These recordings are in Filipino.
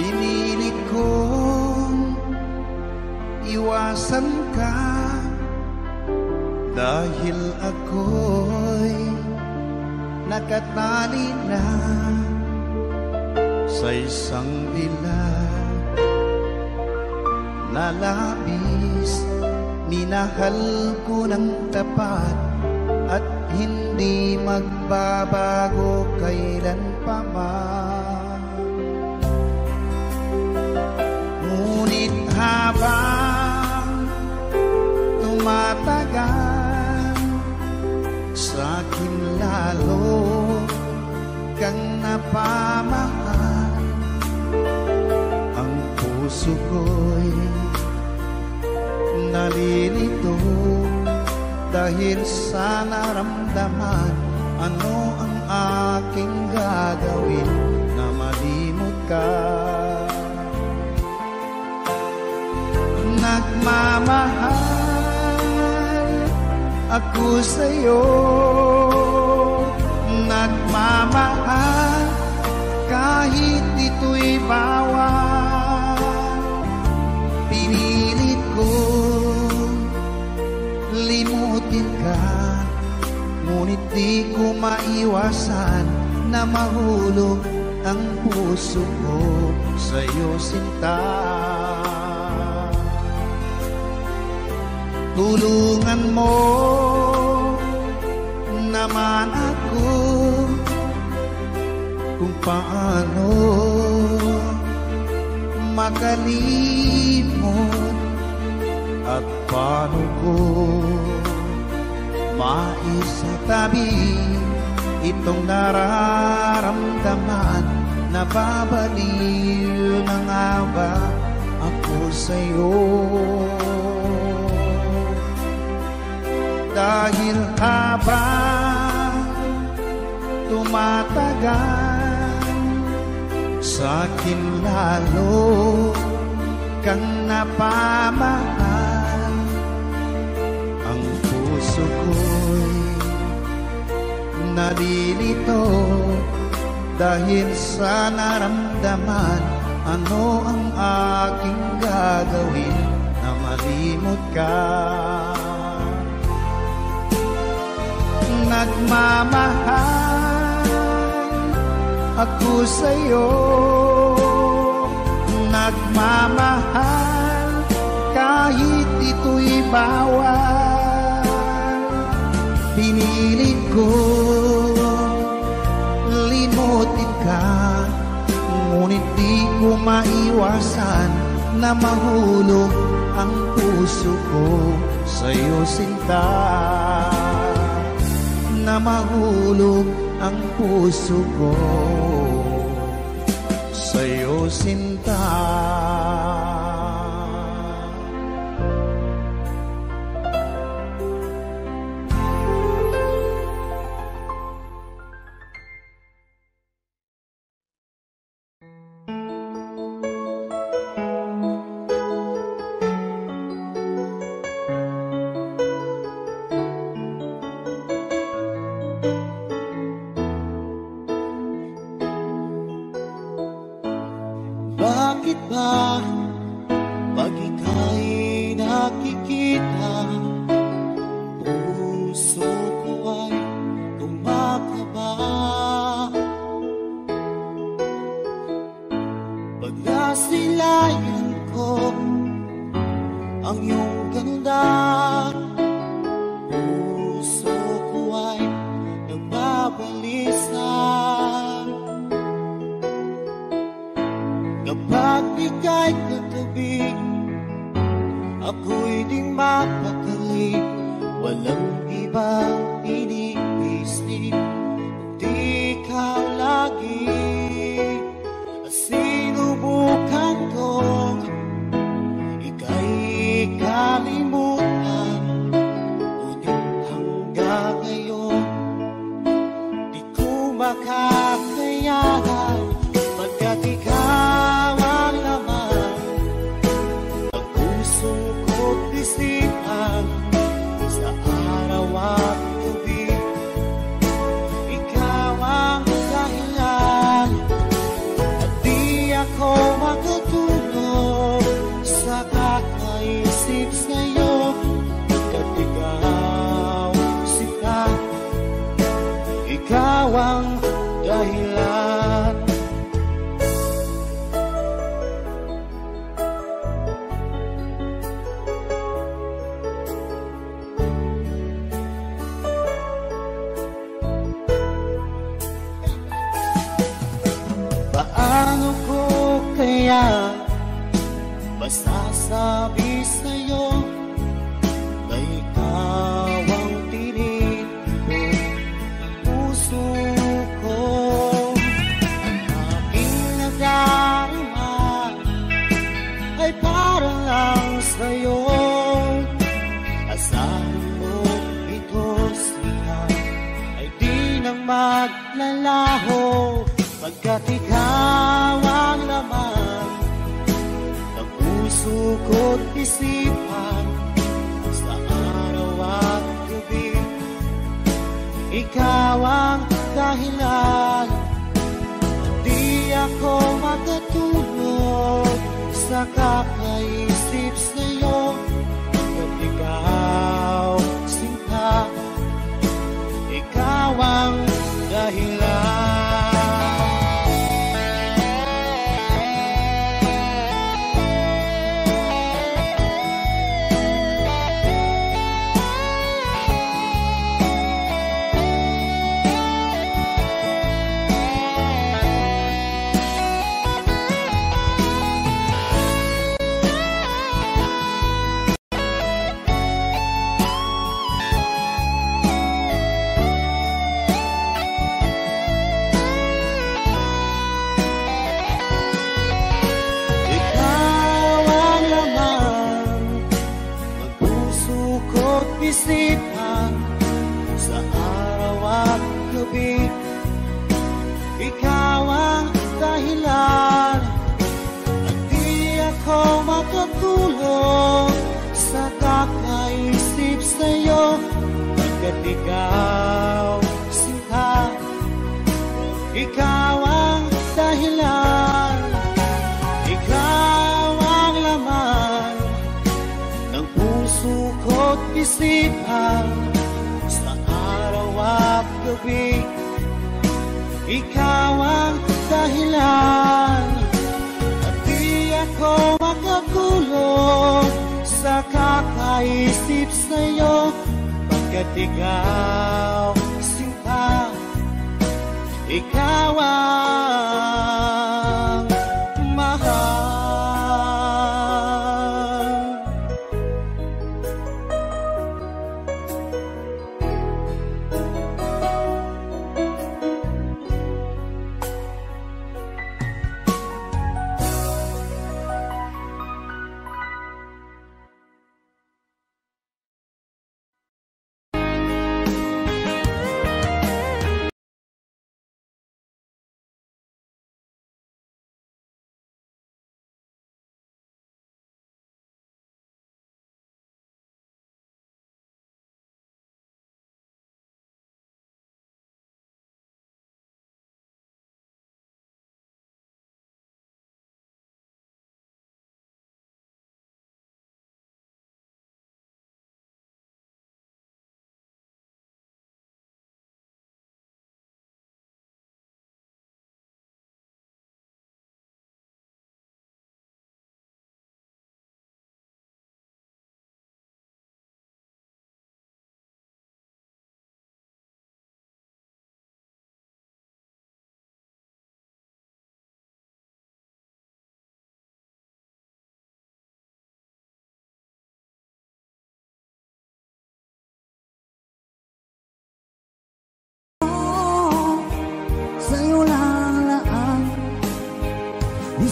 Pinilit kong iwasan ka dahil ako'y nakatali na sa isang dilag na labis. Minahal ko ng tapat at hindi magbabago kailan pa man. Ngunit habang tumatagal, sa'kin lalo kang napamahal. Ang puso ko'y nalilito dahil sa naramdaman. Ano ang aking gagawin na malimot ka? Nagmamahal ako sa'yo, nagmamahal kahit ito'y bawal. Pinilit ko limutin ka, ngunit di ko maiwasan na mahulog ang puso ko sa'yo, sinta. Tulungan mo naman ako kung paano makalimot at paano ko maisatabi itong nararamdaman. Nababaliw na nga ba ako sa'yo? Dahil habang tumatagal, sa'kin lalo kang napamahal. Ang puso ko'y nalilito dahil sa naramdaman. Ano ang aking gagawin na malimot ka? Nagmamahal ako sa'yo, nagmamahal kahit ito'y bawal. Pinilit ko limutin ka, ngunit di ko maiwasan na mahulog ang puso ko sa'yo, sinta. Na mahulog ang puso ko sa'yo, sinta. Bakit ba pag ika'y nakikita, puso ko ay tumakaba? Pag nasilayan ko ang iyong ganda, puso ko ay nagbabalisa. Kapag ika'y katabi, ako'y di mapakali. Walang ibang iniisip, kundi ikaw lagi. Sinubukan kong ika'y kalimutan, ngunit hanggang ngayon di ko makakayanan. Pagkat ikaw ang laman ng puso ko't isipan, sa araw at ikawang dahilan. Paano ko kaya masasabi sa'yo na ikaw ang tinitibok ng puso ko? Ang aking nadarama ay para lang sa'yo. Asahan mo ito siya ay di nang maglalaho, pagkat ikaw ang laman ng puso ko't isipan. Sa araw at gabi, ikaw ang dahilan. Di ako makatulog sa kakaisip sa'yo, pagkat ikaw, sinta, ikaw ang dahilan. Isipan sa araw at gabi, ikaw ang dahilan. At di ako makatulog sa kakaisip sa'yo, pagkat ikaw, sinta, ikaw ang dahilan. Ikaw ang laman ng puso ko't isipan sa araw at gabi, ikaw ang dahilan. At di ako makatulog sa kakaisip sa'yo, pagkat ikaw, sinta, ikaw ang mahal.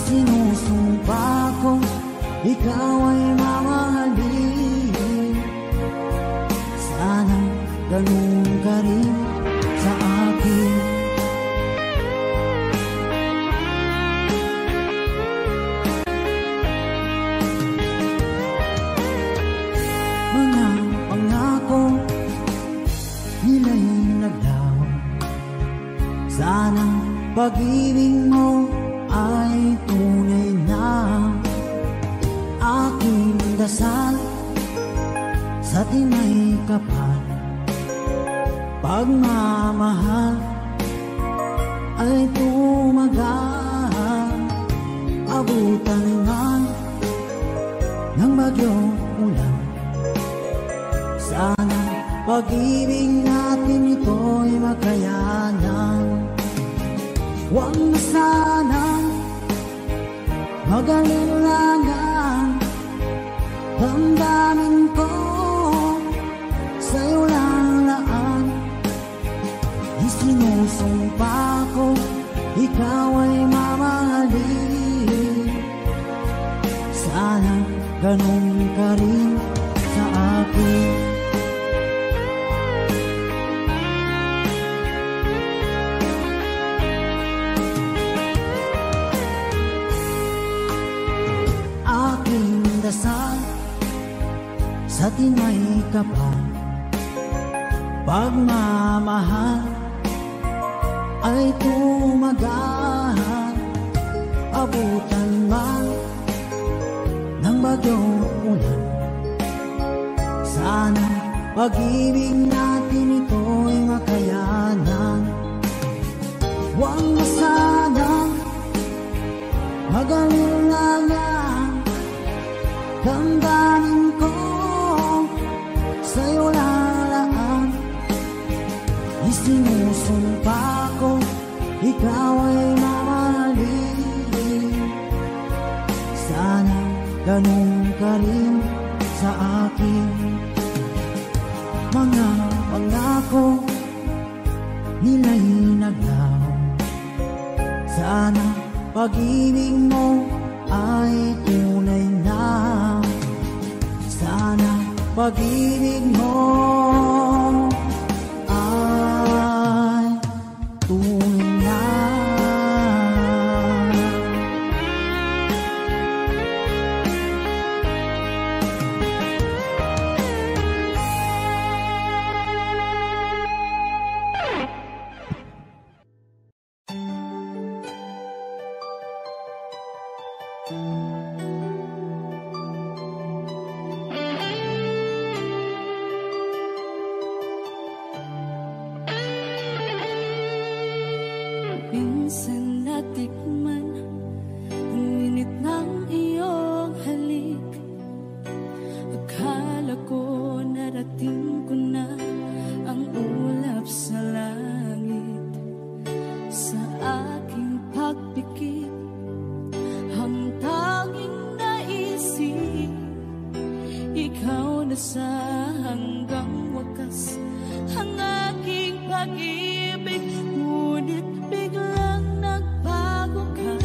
Sinusumpa ko, ikaw ay mamahalin. Sana ganun ka rin sa akin. Mga pangako nila'y naglaw. Sana pag-ibig mo ay tunay na. Aking dasal sa tinay kapal, pagmamahal Huwag na sanang mag-alilangan. Damdamin ko sa'yo lalaan. Isinusumpa ko ikaw ay mamahalin. Sana ganun ka rin sa akin. Aking dasal sa tinay kapal, pagmamahal ay tumagahan. Abutan man ng bagyong ulan, sana pag-ibig natin ito'y makayanan. Huwag na sanang mag-alilangan. Damdamin ko sa'yo lalaan. Isinusumpa ko ikaw ay mamahalin. Sana ganun ka rin sa akin. Mga pangako nila'y naglaw. Sana pag-ibig mo ay tunay na. Sana pag-ibig mo ay tunay na. Minsan natikman ang init ng iyong halik. Akala ko narating ko na ang ulap sa langit. Sa aking pagpikit, ang tanging naisip, ikaw na sa hanggang wakas ang aking pag-ibig. Ngunit biglang nagbago ka.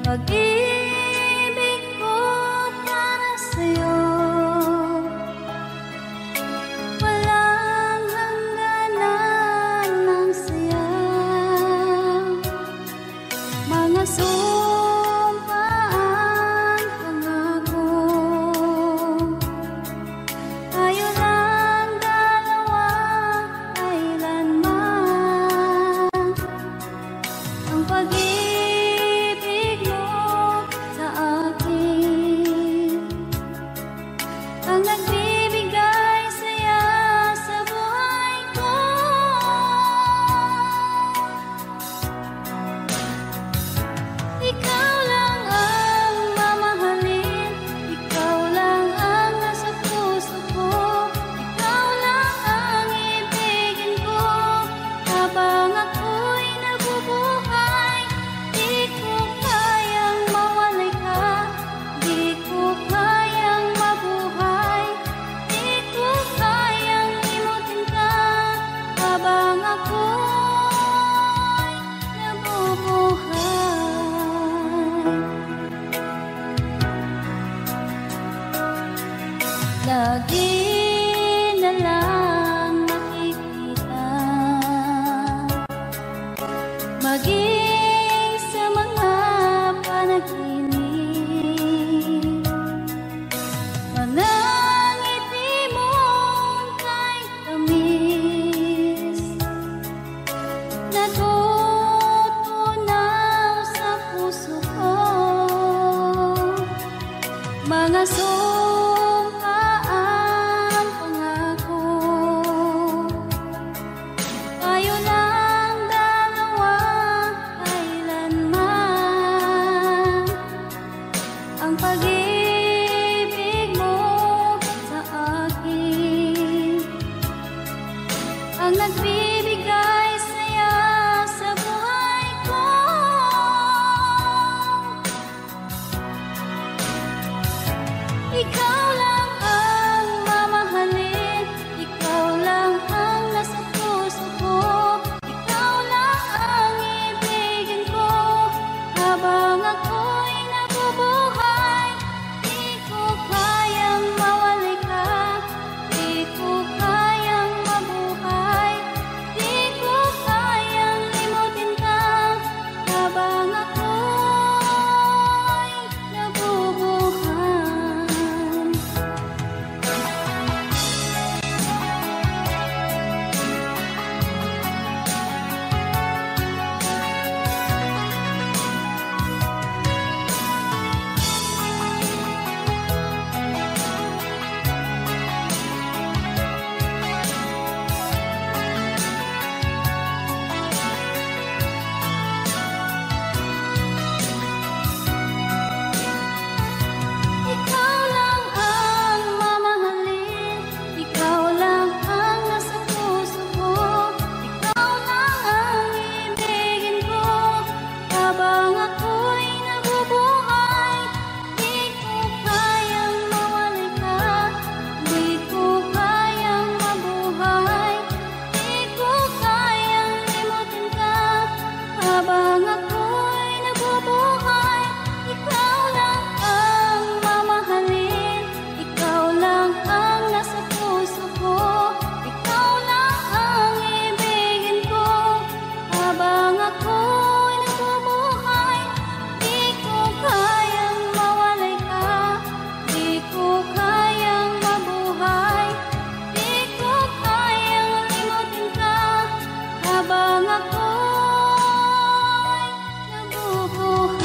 Pag-ibig ko para sa'yo, walang hangganan ng saya. Mga sumpaan, pangako, tayo lang dalawa kailanman. Ang pag-ibig mo sa akin ang nagbibigay saya sa buhay ko. Ikaw lang ang mamahalin, ikaw lang ang nasa puso ko, ikaw lang ang ibigin ko habang ako'y nabubuhay. Di ko kayang mawalay ka, di ko kayang mabuhay, di ko kayang limutin ka habang ako'y nabubuhay. Lagi na lang makikita, maging sa mga panaginip, mga ngiti mong kay tamis, natutunaw sa puso ko. Mga sumpaan, pangako, tayo lang dalawa kailanman. Ang pag-ibig mo sa akin ang nagbibigay saya sa buhay ko. Ikaw lang ang mamahalin, ikaw lang ang nasa puso ko, ikaw lang ang ibigin ko habang ako'y nabubuhay. Di ko kayang mawalay ka, di ko kayang mabuhay, di ko kayang limutin ka habang ako'y nabubuhay. Ikaw lang ang mamahalin, ikaw lang ang nasa puso ko, ikaw lang ang ibigin ko habang ako'y nabubuhay. Di ko kayang mawalay ka, di ko kayang mabuhay, di ko kayang limutin ka habang ako'y nabubuhay. Ikaw lang ang mamahalin, ikaw lang ang nasa puso ko, ikaw lang ang ibigin ko habang ako'y nabubuhay. Di ko kayang mawalay ka, di ko kayang mabuhay, di ko kayang limutin ka habang ako'y nabubuhay.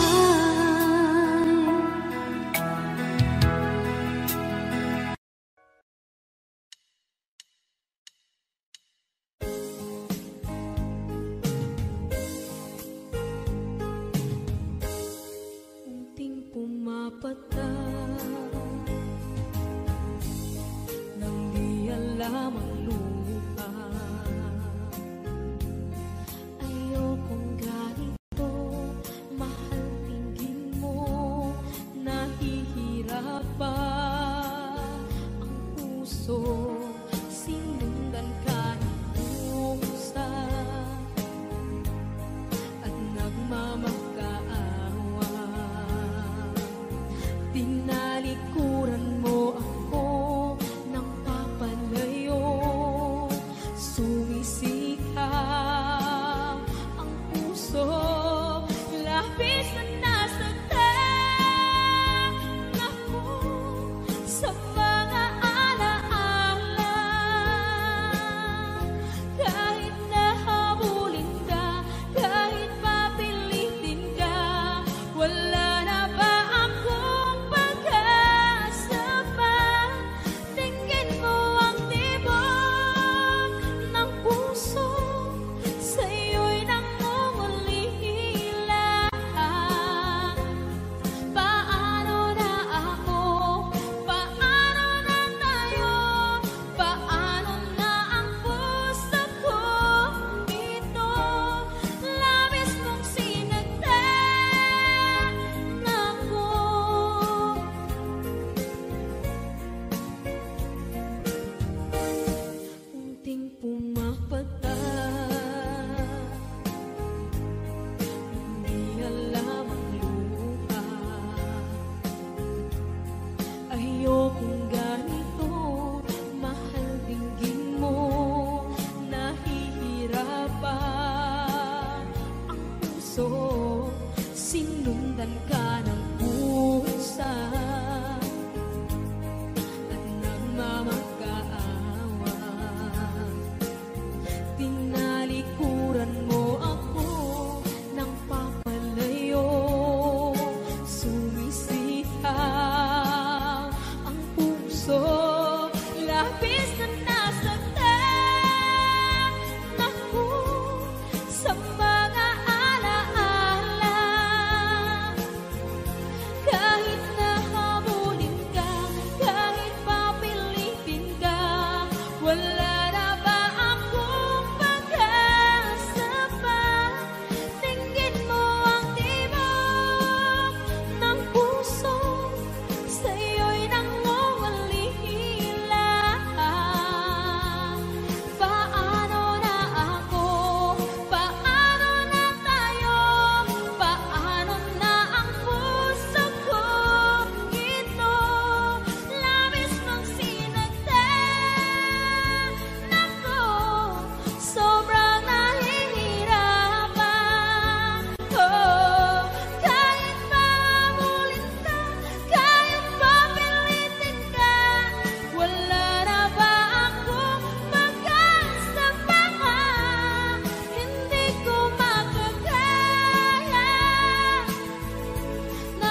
Unting pumapatak nang di alam ang lupa. Ayokong ganito, mahal, tingin mo, nahihirapan ang puso. Sinundan ka ng pusa at nagmamakaawa.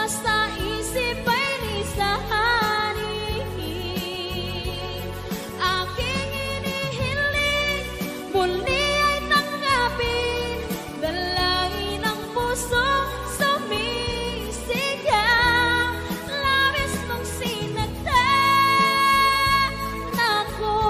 nasa isip ay lisahani. Aking inihiling, muli ay tanggapin, dalangin ng puso sumisigaw, labis mong sinagdan ako.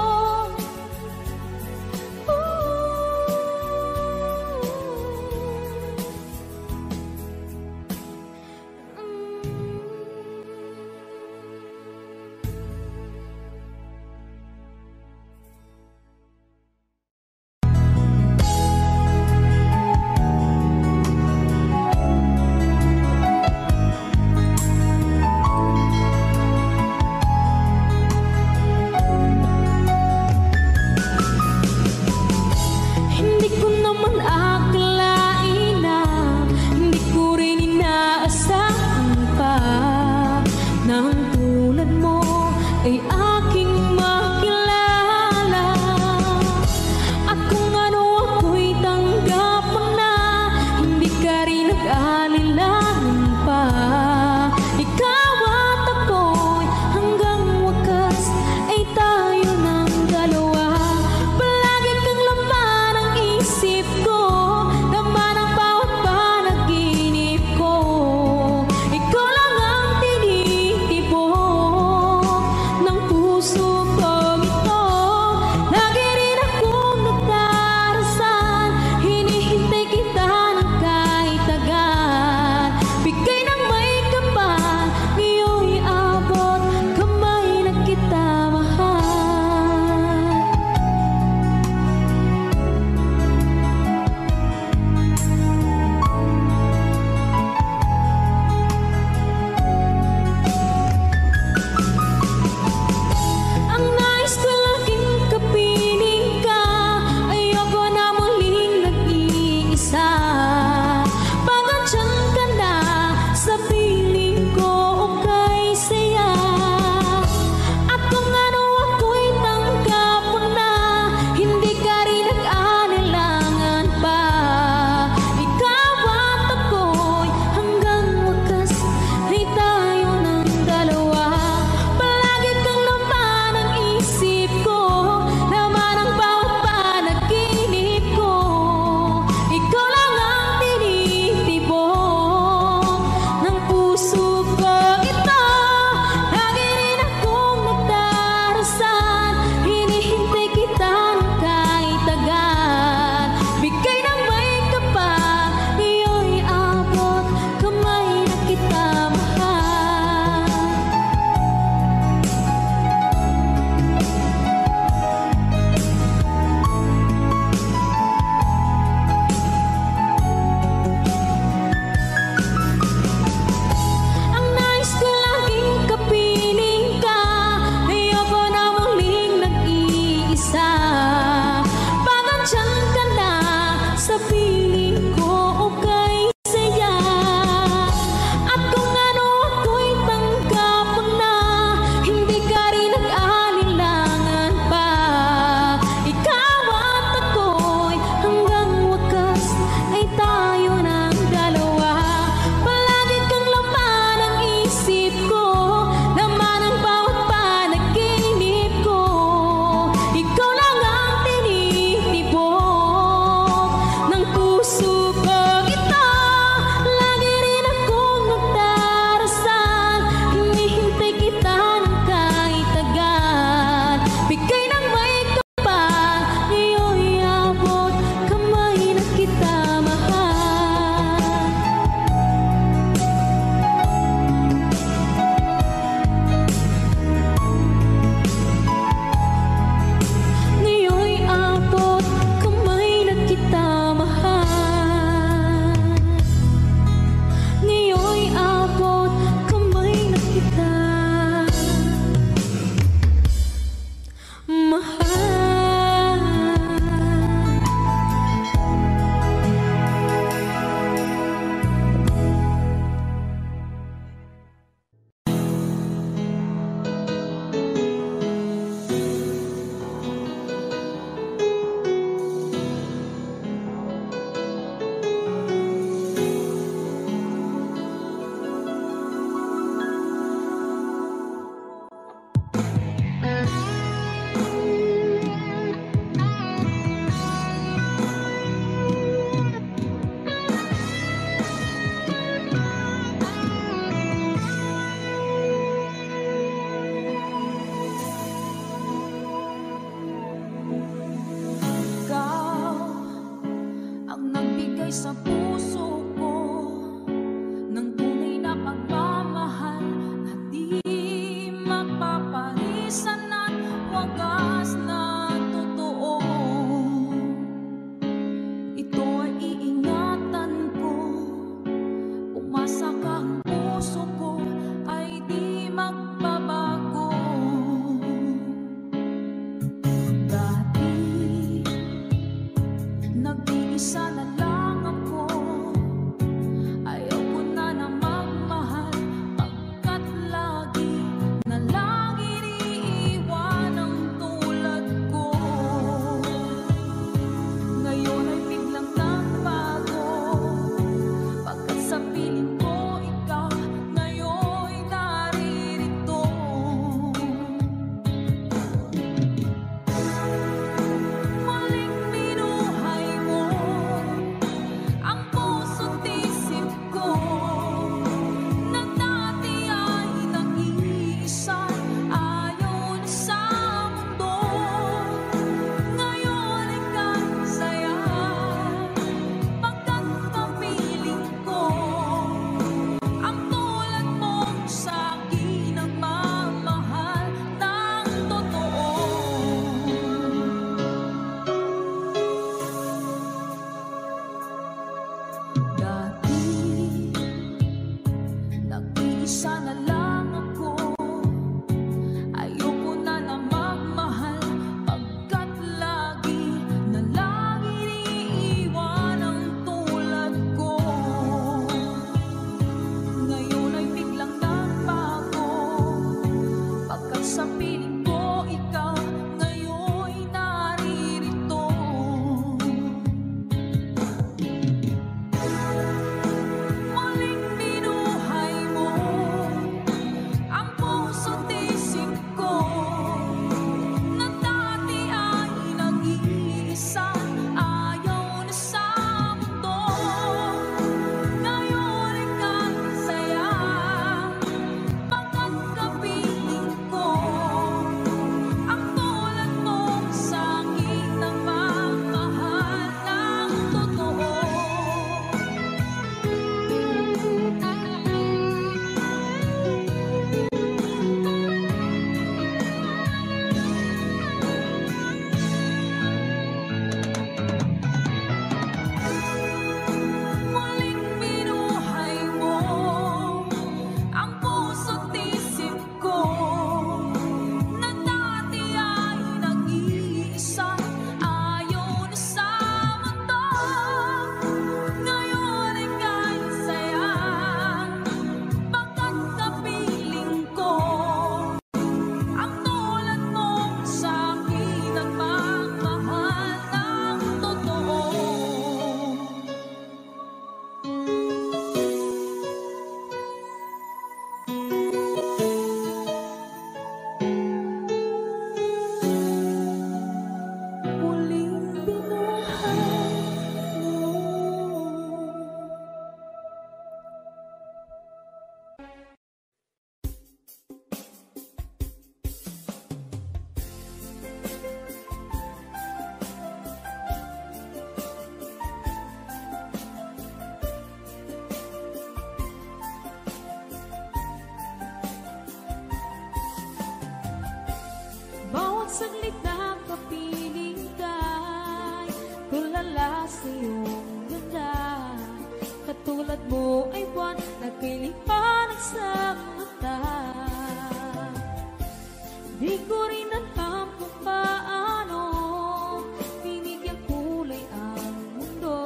Hindi ko naman akalain na, hindi ko rin inaasahan pa na ang tulad mo ay aking makilala. At kung ano ako'y tanggap mo na, hindi ka rin nag-alilangan pa. Ikaw at ako'y hanggang wakas ay tayo ng dalawa. Palagi kang laman ang isip ko, laman ang bawat panaginip ko. Ikaw lang ang tinitibok ng Isa na lang ako, ayoko na na magmahal, pagkat lagi na lang iniiwan ang tulad ko. Ngayon ay biglang nagbago, pagkat sa piling ko ikaw ngayon'y naririto. Muling binuhay mo ang puso't isip ko, na dati ay nag-iisa, ayaw na sa mundo. Ngayon ay kahit saya, pagkat kapiling ko ang tulad mo sa aking nagmamahal ng totoo. Muling binuhay mo ang puso't isip ko, na dati ay nag-iisa, ayaw na sa mundo. Ngayon ay kahit saya, pagkat kapiling ko ang tulad mo sa akin nagmamahal ng totoo. Muling binuhay mo. Bawat saglit na kapiling ka'y tulala sa iyong ganda. Katulad mo ay buwan na pilipanag sa mata. Di ko rin alam kung paano binigyan kulay ang mundo.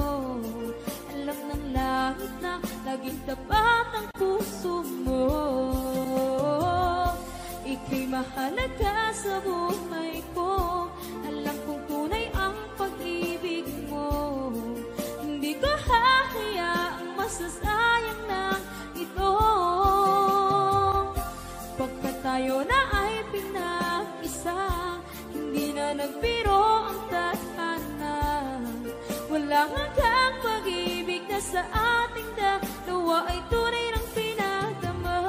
Alam ng langit na laging tapat ang puso mo. Ika'y mahalaga sa buhay ko. Alam kong tunay ang pag-ibig mo. Hindi ko hahayaang masasayang na ito. Pagkat tayo na ay pinag-isa, hindi na nagbiro ang tadhana. Walang hanggang pag-ibig na sa ating dalawa ay tunay ng pinagdama.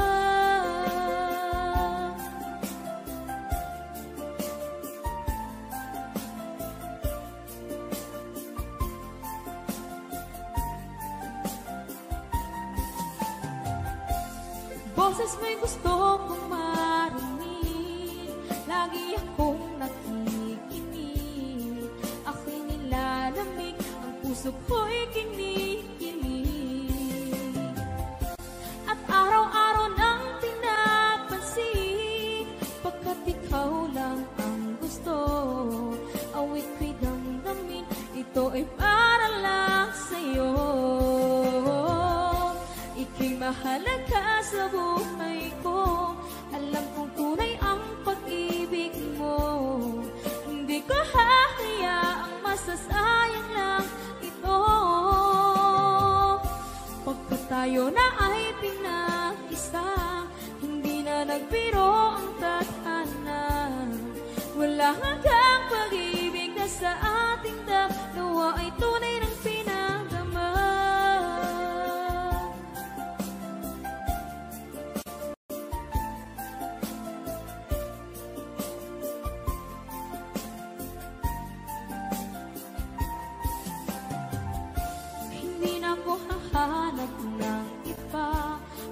Boses mo'y gusto kong marinig, lagi akong nakikinig. Ako'y nilalamig, ang puso ko'y kinikilig. At araw-araw nang pinapansin, pagkat ikaw lang ang gusto. Awit ko'y damdamin, ito ay para lang sa'yo. Ika'y mahalaga sa buhay ko. Alam kong tunay ang pag-ibig mo. Hindi ko hahayaang masasayang lang ito. Pagkat tayo na ay pinag-isa, hindi na nagbiro ang tadhana. Wala hanggang pag-ibig na sa ating dalawa ay tunay ng pinagdama. Hindi na ako hahanap ng iba,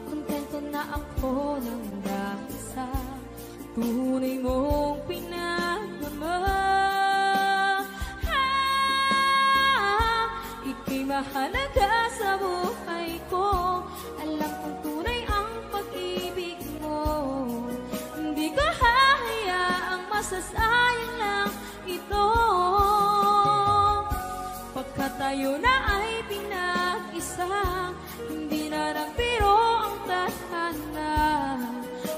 kontento na ako ng dahil sa tunay mong pinagdama. Ika'y mahalaga sa buhay ko. Alam kong tunay ang pag-ibig masasayang lang ito. Pagkat tayo na ay pinag-isa, hindi na nagbiro ang tadhana.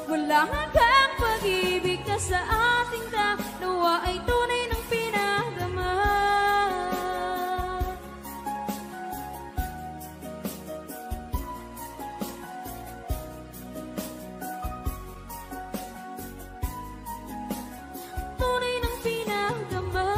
Wala hanggang pag-ibig na sa ating dalawa ay tunay ng pinagdama. Tunay ng pinagdama.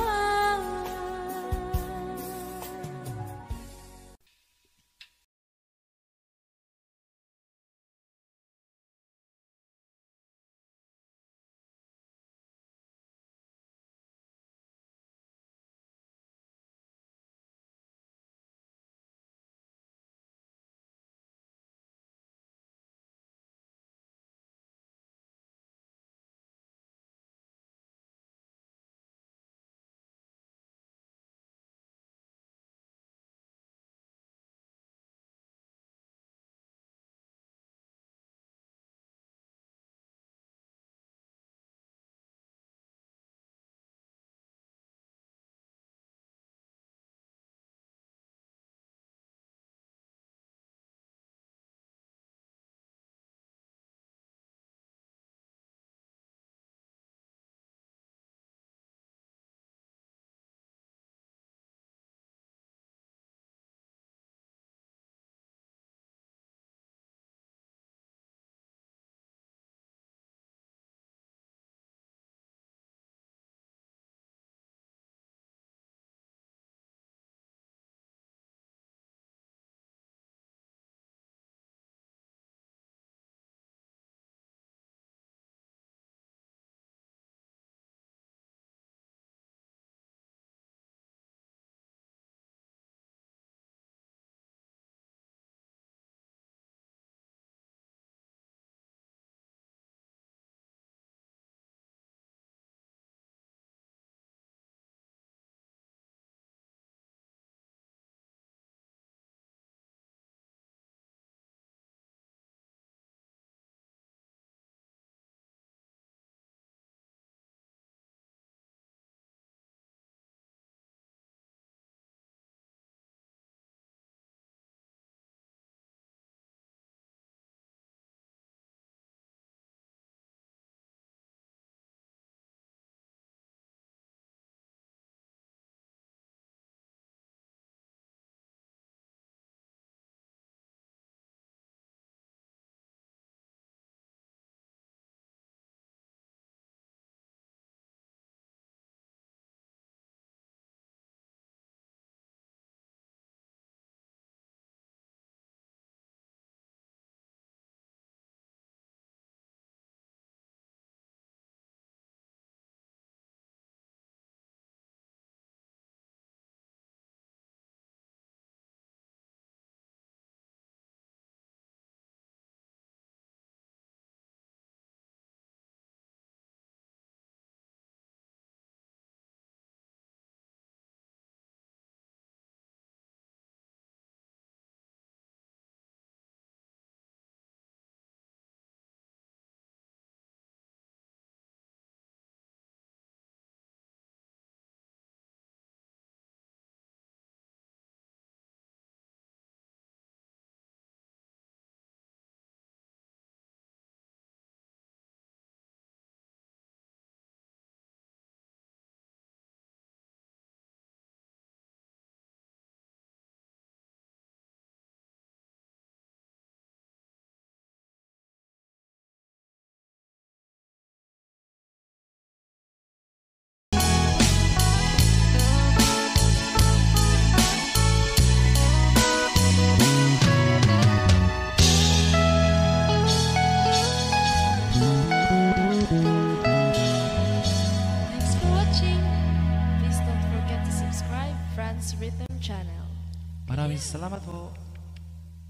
Maraming salamat po.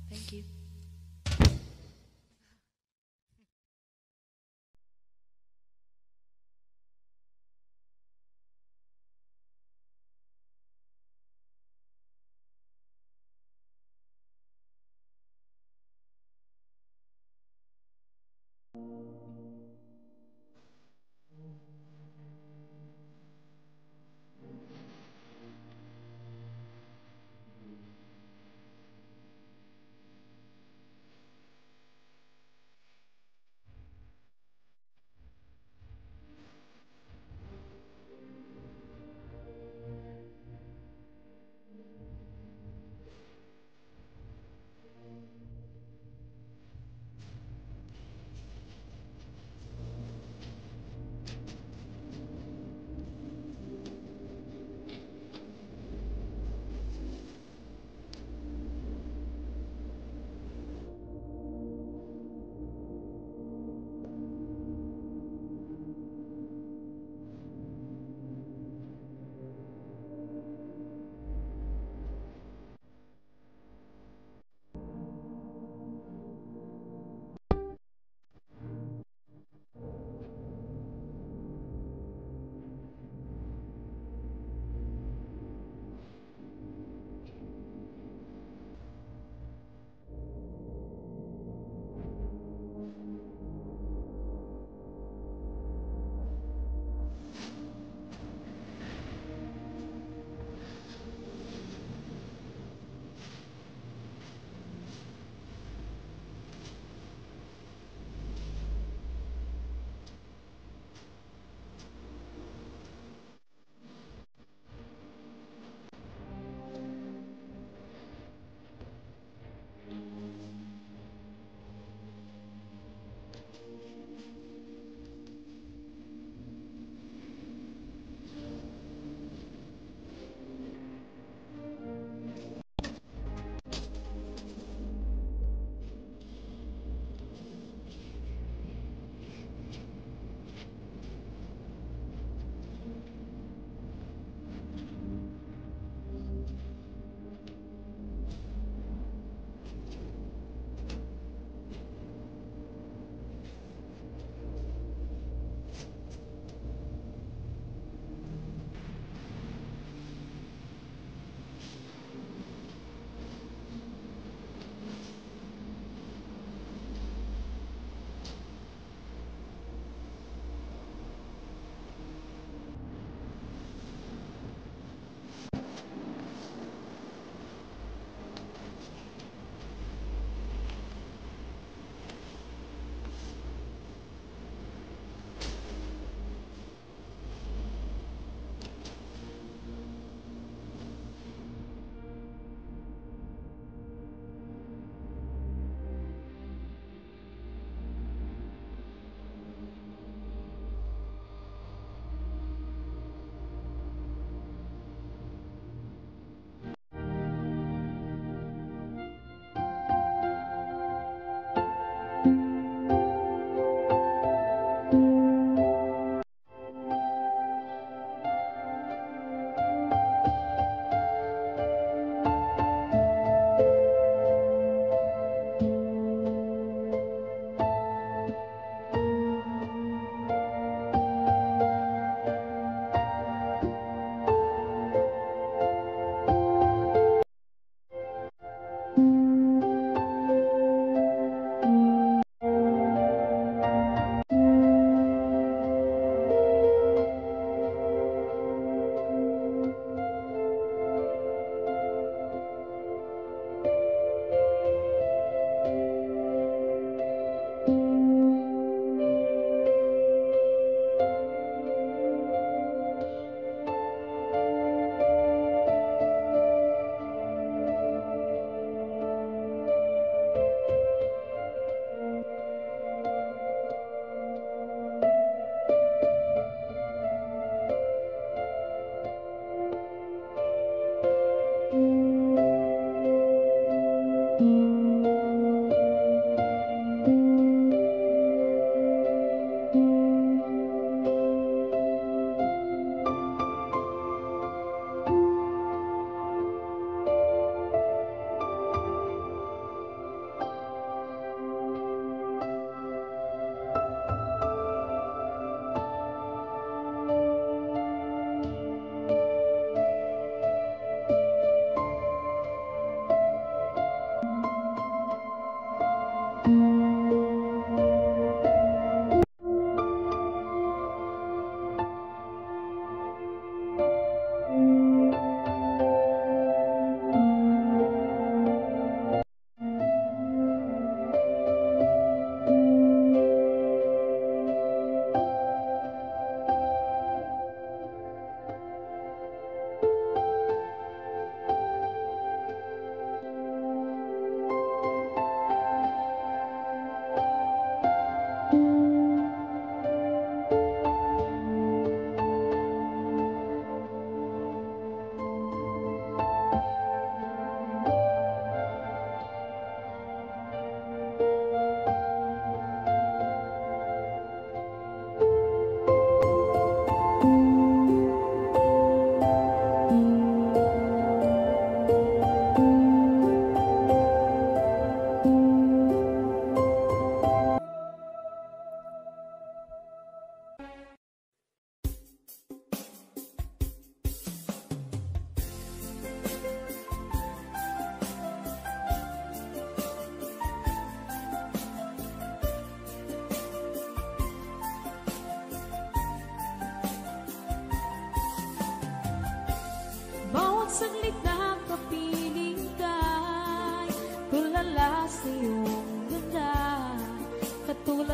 Thank you.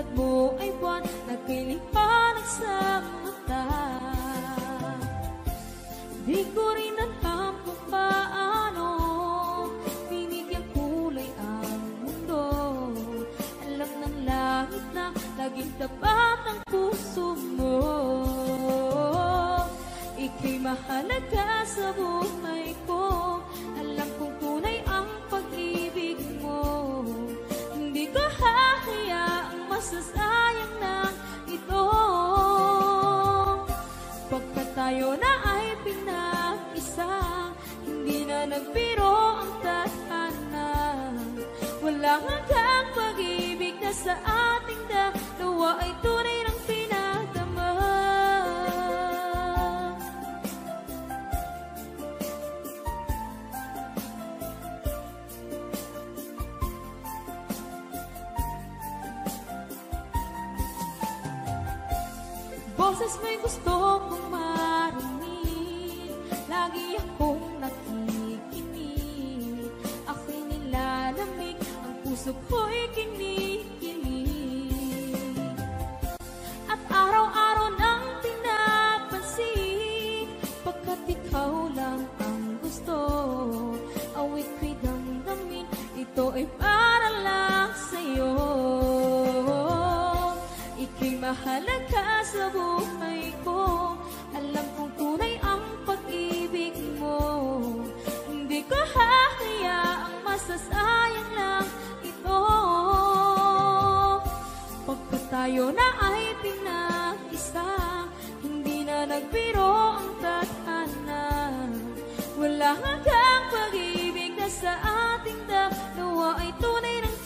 Mulat mo ay buwan na kay liwanag sa mata. Di ko rin alam kung paano binigyan kulay ang mundo. Alam ng langit na laging tapat ang puso mo. Ika'y mahalaga sa buhay ko. Alam kong tunay ang pag-ibig mo. Hindi ko hahayaang masasayang na ito. Pagkat tayo na ay pinag-isa, hindi na nagbiro ang tadhana. Walang hanggang pag-ibig na sa ating dalawa ay tunay ng pinagdama. Boses mo'y gusto kong marinig, lagi akong nakikinig. Ako'y nilalamig, ang puso ko'y kinikilig. At araw-araw nang pinapansin, pagkat ikaw lang ang gusto. Awit ko'y damdamin, ito ay para lang sa'yo. Ika'y mahalaga sa buhay ko. Alam kong tunay ang pag-ibig mo. Hindi ko hahayaang masasayang lang ito. Pagkat tayo na ay pinag-isa, hindi na nagbiro ang tadhana. Wala hanggang pag-ibig na sa ating dalawa ay tunay ng